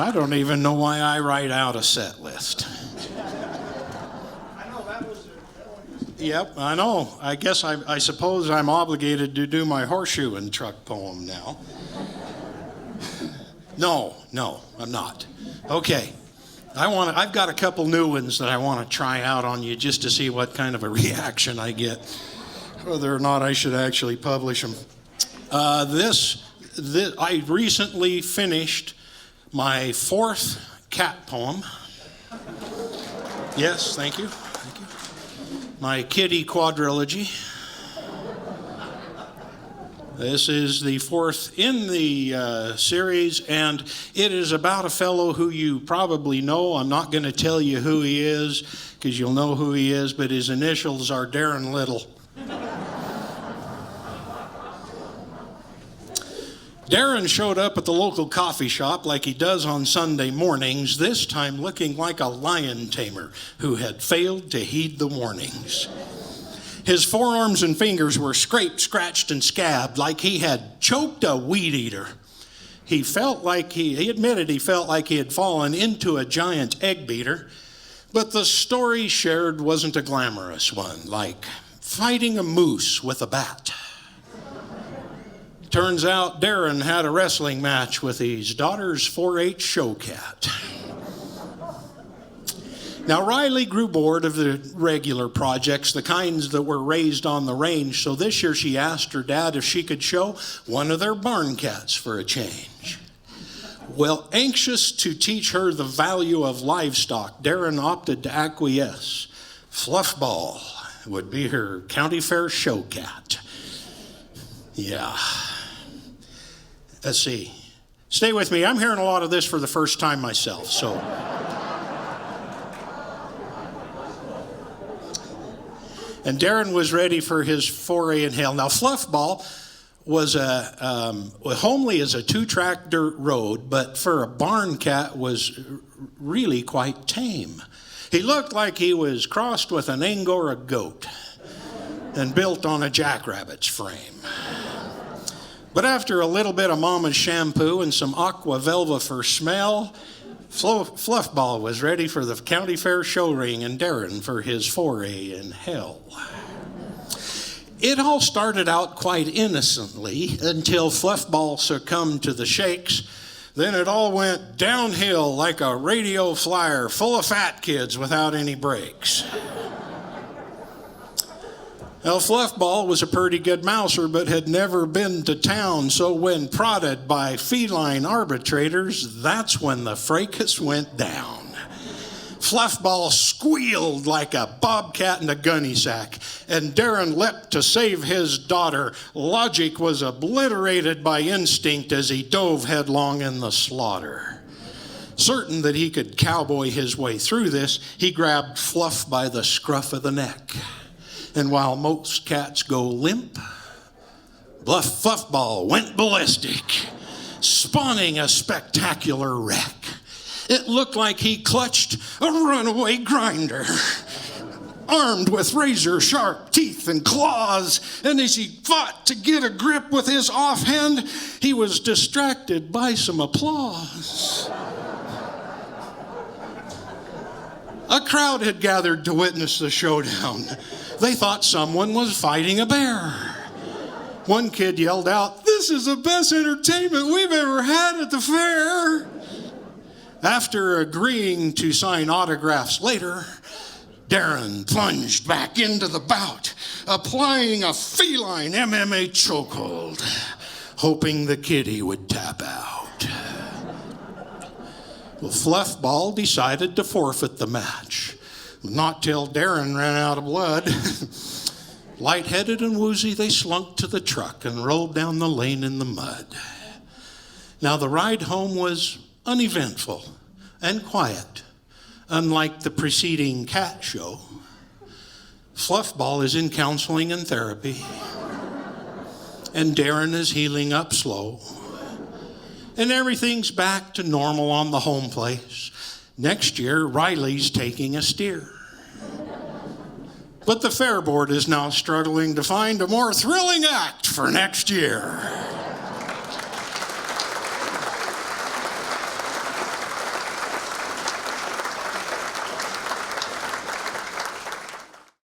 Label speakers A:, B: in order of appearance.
A: I don't even know why I write out a set list.
B: I know that was
A: Yep, I know. I guess I suppose I'm obligated to do my horseshoeing truck poem now. No, I'm not. Okay. I've got a couple new ones that I want to try out on you just to see what kind of a reaction I get, whether or not I should actually publish them. I recently finished my fourth cat poem. Yes, thank you. My kitty quadrilogy. This is the fourth in the series, and it is about a fellow who you probably know. I'm not going to tell you who he is, because you'll know who he is, but his initials are Darren Little. Darren showed up at the local coffee shop like he does on Sunday mornings, this time looking like a lion tamer who had failed to heed the warnings. His forearms and fingers were scraped, scratched, and scabbed like he had choked a weed eater. He admitted he felt like he had fallen into a giant egg beater, but the story shared wasn't a glamorous one, like fighting a moose with a bat. Turns out Darren had a wrestling match with his daughter's 4-H show cat. Now, Riley grew bored of the regular projects, the kinds that were raised on the range, so this year she asked her dad if she could show one of their barn cats for a change. Well, anxious to teach her the value of livestock, Darren opted to acquiesce. Fluffball would be her county fair show cat. Yeah. Let's see. Stay with me. I'm hearing a lot of this for the first time myself, so. And Darren was ready for his foray in hell. Now, Fluffball was homely as a 2-track dirt road, but for a barn cat was really quite tame. He looked like he was crossed with an Angora goat and built on a jackrabbit's frame. But after a little bit of mama's shampoo and some aqua velva for smell, Fluffball was ready for the county fair show ring and Darren for his foray in hell. It all started out quite innocently until Fluffball succumbed to the shakes. Then it all went downhill like a radio flyer full of fat kids without any brakes. Now, Fluffball was a pretty good mouser, but had never been to town, so when prodded by feline arbitrators, that's when the fracas went down. Fluffball squealed like a bobcat in a gunny sack, and Darren leapt to save his daughter. Logic was obliterated by instinct as he dove headlong in the slaughter. Certain that he could cowboy his way through this, he grabbed Fluff by the scruff of the neck. And while most cats go limp, Fluffball went ballistic, spawning a spectacular wreck. It looked like he clutched a runaway grinder, armed with razor-sharp teeth and claws, and as he fought to get a grip with his offhand, he was distracted by some applause. A crowd had gathered to witness the showdown. They thought someone was fighting a bear. One kid yelled out, "This is the best entertainment we've ever had at the fair." After agreeing to sign autographs later, Darren plunged back into the bout, applying a feline MMA chokehold, hoping the kitty would tap out. Well, Fluffball decided to forfeit the match. Not till Darren ran out of blood. Lightheaded and woozy, they slunk to the truck and rolled down the lane in the mud. Now, the ride home was uneventful and quiet, unlike the preceding cat show. Fluffball is in counseling and therapy, and Darren is healing up slow. And everything's back to normal on the home place. Next year, Riley's taking a steer. But the fair board is now struggling to find a more thrilling act for next year.